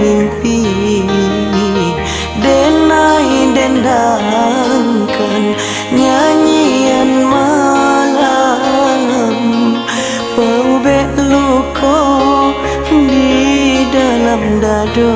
mimpi, denai dendangkan nyanyian malam, paubek luka di dalam dada.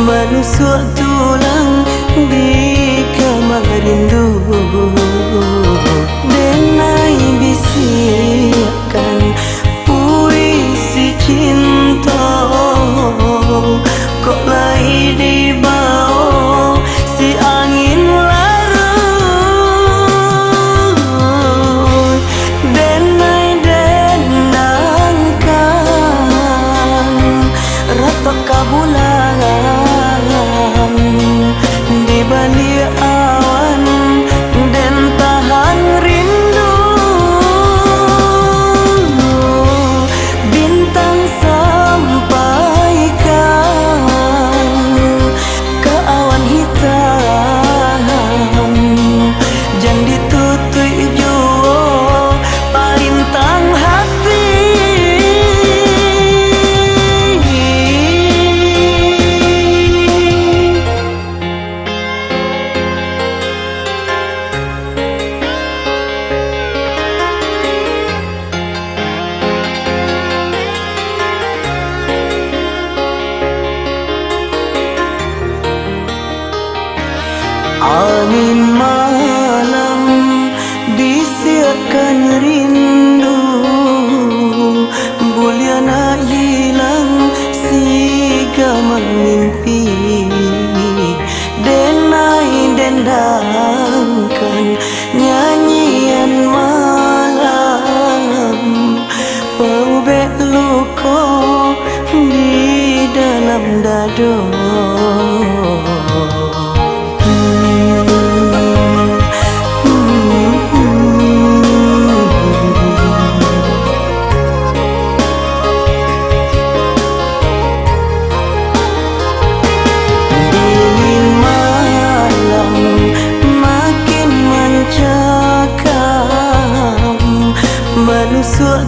Menusuk tulang di kamar rindu, denai bisikan puisi cinta, kok lai dibawa si angin larut, denai denangkan ratok kabulan di balik awan dan tahan rindu, bintang sampaikan ke awan hitam, jangan ditutui jua palintang hati. Angin malam bisikan rindu, buliana hilang si gamang mimpi, denai dendangkan nyanyian malam, paubek luka di dalam dada. Menusuk